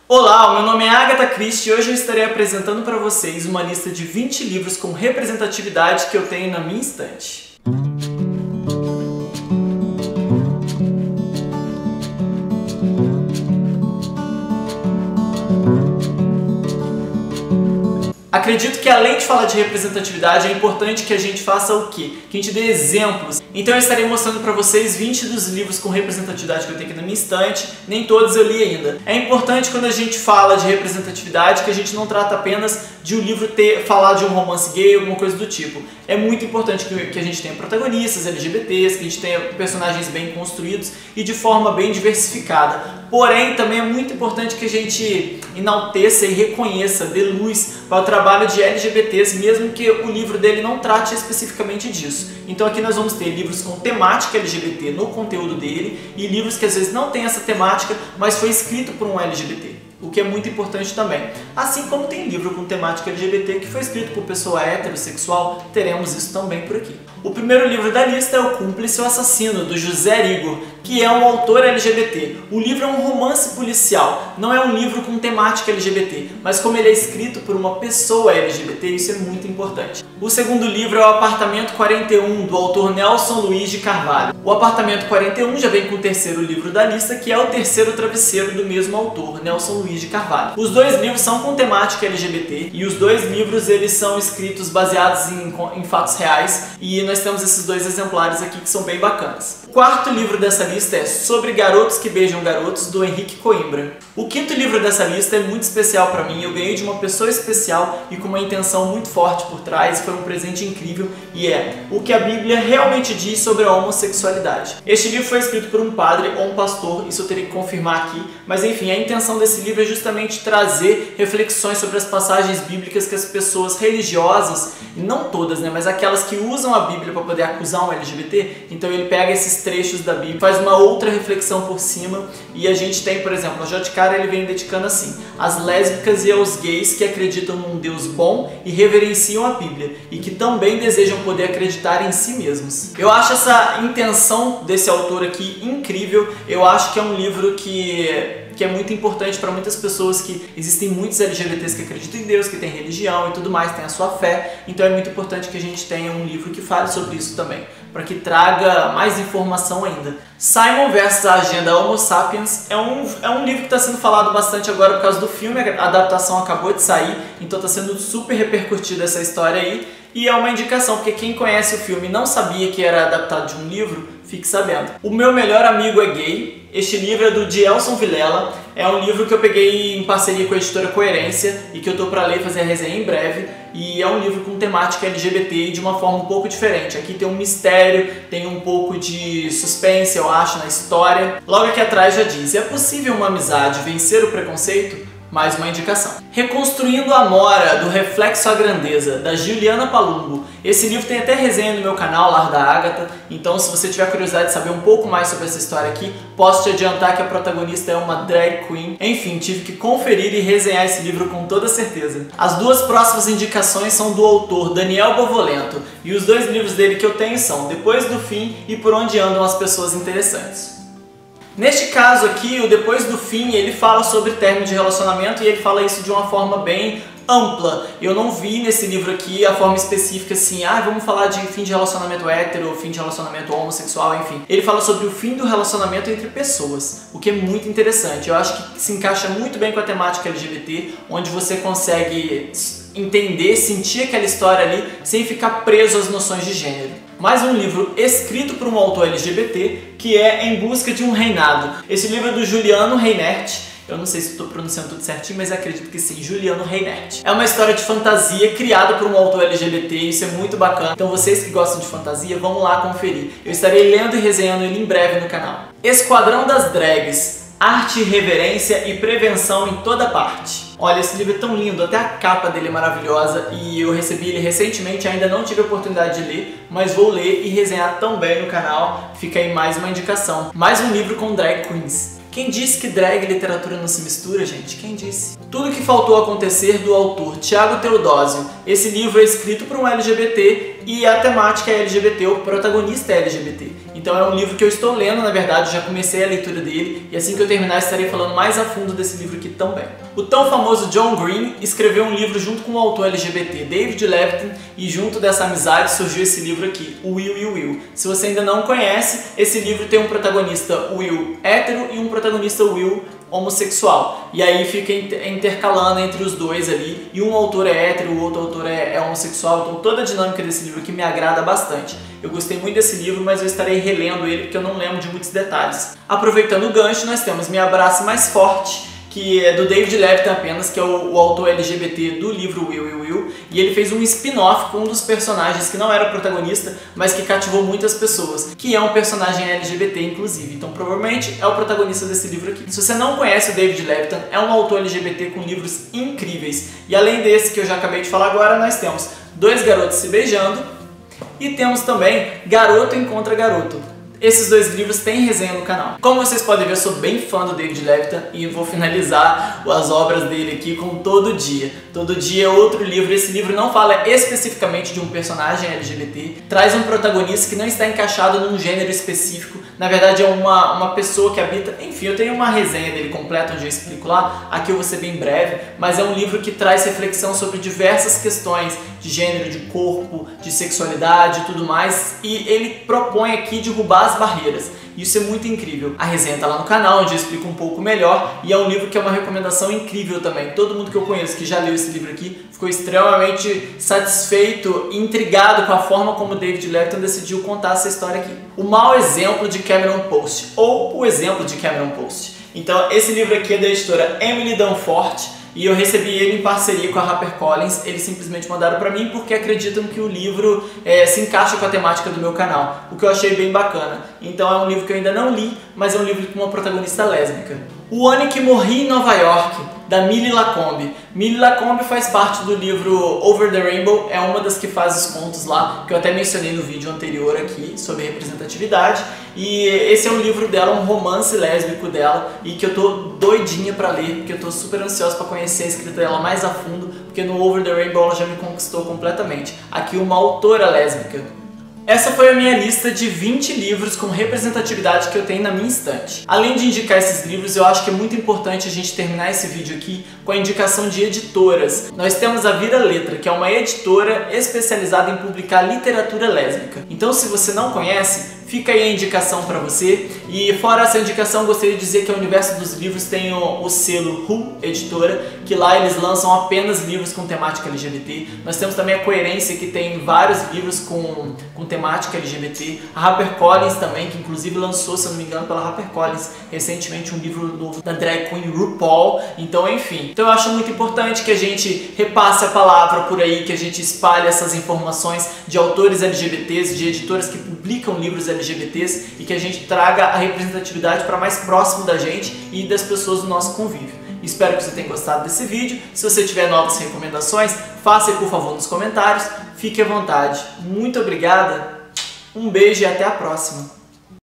Olá, meu nome é Agatha Christie e hoje eu estarei apresentando para vocês uma lista de 20 livros com representatividade que eu tenho na minha estante. Acredito que além de falar de representatividade, é importante que a gente faça o quê? Que a gente dê exemplos. Então eu estarei mostrando para vocês 20 dos livros com representatividade que eu tenho aqui na minha estante. Nem todos eu li ainda. É importante quando a gente fala de representatividade que a gente não trata apenas de um livro falar de um romance gay, alguma coisa do tipo. É muito importante que a gente tenha protagonistas LGBTs, que a gente tenha personagens bem construídos e de forma bem diversificada. Porém, também é muito importante que a gente enalteça e reconheça, dê luz para o trabalho de LGBTs, mesmo que o livro dele não trate especificamente disso. Então aqui nós vamos ter livros com temática LGBT no conteúdo dele e livros que às vezes não tem essa temática, mas foi escrito por um LGBT. O que é muito importante também. Assim como tem livro com temática LGBT que foi escrito por pessoa heterossexual, teremos isso também por aqui. O primeiro livro da lista é O Cúmplice e o Assassino, do José Igor, que é um autor LGBT. O livro é um romance policial, não é um livro com temática LGBT, mas como ele é escrito por uma pessoa LGBT, isso é muito importante. O segundo livro é O Apartamento 41, do autor Nelson Luiz de Carvalho. O Apartamento 41 já vem com o terceiro livro da lista, que é O Terceiro Travesseiro, do mesmo autor, Nelson Luiz de Carvalho. Os dois livros são com temática LGBT e os dois livros eles são escritos baseados em fatos reais e nós temos esses dois exemplares aqui que são bem bacanas. O quarto livro dessa lista é Sobre Garotos que Beijam Garotos, do Henrique Coimbra. O quinto livro dessa lista é muito especial para mim, eu ganhei de uma pessoa especial e com uma intenção muito forte por trás, foi um presente incrível e é O que a Bíblia realmente diz sobre a homossexualidade. Este livro foi escrito por um padre ou um pastor, isso eu teria que confirmar aqui, mas enfim, a intenção desse livro é justamente trazer reflexões sobre as passagens bíblicas que as pessoas religiosas, não todas, né, mas aquelas que usam a Bíblia para poder acusar um LGBT, então ele pega esses trechos da Bíblia, faz uma outra reflexão por cima e a gente tem, por exemplo, no de cara ele vem dedicando assim, às lésbicas e aos gays que acreditam num Deus bom e reverenciam a Bíblia e que também desejam poder acreditar em si mesmos. Eu acho essa intenção desse autor aqui incrível, eu acho que é um livro que é muito importante para muitas pessoas, que existem muitos LGBTs que acreditam em Deus, que têm religião e tudo mais, têm a sua fé, então é muito importante que a gente tenha um livro que fale sobre isso também, para que traga mais informação ainda. Simon vs. a Agenda Homo Sapiens é um livro que está sendo falado bastante agora por causa do filme, a adaptação acabou de sair, então está sendo super repercutida essa história aí, e é uma indicação, porque quem conhece o filme e não sabia que era adaptado de um livro, fique sabendo. O Meu Melhor Amigo é Gay. Este livro é do Dielson Vilela, é um livro que eu peguei em parceria com a editora Coerência e que eu tô para ler e fazer a resenha em breve, e é um livro com temática LGBT e de uma forma um pouco diferente. Aqui tem um mistério, tem um pouco de suspense, eu acho, na história. Logo aqui atrás já diz: é possível uma amizade vencer o preconceito? Mais uma indicação. Reconstruindo a Nora, do Reflexo à Grandeza, da Juliana Palumbo. Esse livro tem até resenha no meu canal, Lar da Agatha, então se você tiver curiosidade de saber um pouco mais sobre essa história aqui, posso te adiantar que a protagonista é uma drag queen. Enfim, tive que conferir e resenhar esse livro com toda certeza. As duas próximas indicações são do autor Daniel Bovolento, e os dois livros dele que eu tenho são Depois do Fim e Por Onde Andam as Pessoas Interessantes. Neste caso aqui, o Depois do Fim, ele fala sobre término de relacionamento e ele fala isso de uma forma bem ampla. Eu não vi nesse livro aqui a forma específica assim, vamos falar de fim de relacionamento hétero, fim de relacionamento homossexual, enfim. Ele fala sobre o fim do relacionamento entre pessoas, o que é muito interessante. Eu acho que se encaixa muito bem com a temática LGBT, onde você consegue entender, sentir aquela história ali, sem ficar preso às noções de gênero. Mais um livro escrito por um autor LGBT, que é Em Busca de um Reinado. Esse livro é do Juliano Reinert. Eu não sei se estou pronunciando tudo certinho, mas acredito que sim, Juliano Reinert. É uma história de fantasia criada por um autor LGBT, isso é muito bacana. Então vocês que gostam de fantasia, vão lá conferir. Eu estarei lendo e resenhando ele em breve no canal. Esquadrão das Drags, Arte, Reverência e Prevenção em Toda Parte. Olha, esse livro é tão lindo, até a capa dele é maravilhosa e eu recebi ele recentemente, ainda não tive a oportunidade de ler, mas vou ler e resenhar também no canal, fica aí mais uma indicação. Mais um livro com drag queens. Quem disse que drag e literatura não se mistura, gente? Quem disse? Tudo que faltou acontecer, do autor Tiago Teodósio. Esse livro é escrito por um LGBT e a temática é LGBT, o protagonista é LGBT. Então é um livro que eu estou lendo, na verdade, já comecei a leitura dele, e assim que eu terminar estarei falando mais a fundo desse livro aqui também. O tão famoso John Green escreveu um livro junto com o autor LGBT David Levitin, e junto dessa amizade surgiu esse livro aqui, o Will e o Will. Se você ainda não conhece, esse livro tem um protagonista Will hétero e um protagonista Will homossexual, e aí fica intercalando entre os dois ali, e um autor é hétero, o outro autor é homossexual, então toda a dinâmica desse livro aqui me agrada bastante. Eu gostei muito desse livro, mas eu estarei relendo ele porque eu não lembro de muitos detalhes. Aproveitando o gancho, nós temos Me Abrace Mais Forte, que é do David Levitin apenas, que é o autor LGBT do livro Will e Will, e ele fez um spin-off com um dos personagens que não era protagonista, mas que cativou muitas pessoas, que é um personagem LGBT inclusive, então provavelmente é o protagonista desse livro aqui. Se você não conhece o David Levitin, é um autor LGBT com livros incríveis, e além desse que eu já acabei de falar agora, nós temos Dois Garotos Se Beijando, e temos também Garoto Encontra Garoto. Esses dois livros têm resenha no canal. Como vocês podem ver, eu sou bem fã do David Levitin e vou finalizar as obras dele aqui com Todo Dia. Todo Dia é outro livro. Esse livro não fala especificamente de um personagem LGBT, traz um protagonista que não está encaixado num gênero específico. Na verdade é uma pessoa que habita... Enfim, eu tenho uma resenha dele completa onde eu explico lá. Aqui eu vou ser bem breve, mas é um livro que traz reflexão sobre diversas questões de gênero, de corpo, de sexualidade e tudo mais. E ele propõe aqui derrubar as barreiras. Isso é muito incrível. A resenha está lá no canal, onde eu explico um pouco melhor, e é um livro que é uma recomendação incrível também. Todo mundo que eu conheço que já leu esse livro aqui ficou extremamente satisfeito e intrigado com a forma como David Levitin decidiu contar essa história aqui. O Mau Exemplo de Cameron Post, ou O Exemplo de Cameron Post. Então esse livro aqui é da editora Emily Danforth, e eu recebi ele em parceria com a HarperCollins. Eles simplesmente mandaram pra mim porque acreditam que o livro se encaixa com a temática do meu canal, o que eu achei bem bacana. Então é um livro que eu ainda não li, mas é um livro com uma protagonista lésbica. O Ano que Morri em Nova York, da Millie Lacombe. Millie Lacombe faz parte do livro Over the Rainbow, é uma das que faz os contos lá, que eu até mencionei no vídeo anterior aqui, sobre representatividade. E esse é um livro dela, um romance lésbico dela, e que eu tô doidinha pra ler, porque eu tô super ansiosa pra conhecer a escrita dela mais a fundo, porque no Over the Rainbow ela já me conquistou completamente. Aqui uma autora lésbica. Essa foi a minha lista de 20 livros com representatividade que eu tenho na minha estante. Além de indicar esses livros, eu acho que é muito importante a gente terminar esse vídeo aqui com a indicação de editoras. Nós temos a Vira Letra, que é uma editora especializada em publicar literatura lésbica. Então, se você não conhece, fica aí a indicação para você. E fora essa indicação, gostaria de dizer que o Universo dos Livros tem o selo Who Editora, que lá eles lançam apenas livros com temática LGBT. Nós temos também a Coerência, que tem vários livros com temática LGBT. A HarperCollins também, que inclusive lançou, se eu não me engano, pela HarperCollins recentemente um livro novo da drag queen RuPaul. Então, enfim. Então eu acho muito importante que a gente repasse a palavra por aí, que a gente espalhe essas informações de autores LGBTs, de editoras que publicam livros LGBTs, e que a gente traga a representatividade para mais próximo da gente e das pessoas do nosso convívio. Espero que você tenha gostado desse vídeo. Se você tiver novas recomendações, faça aí por favor nos comentários. Fique à vontade. Muito obrigada, um beijo e até a próxima.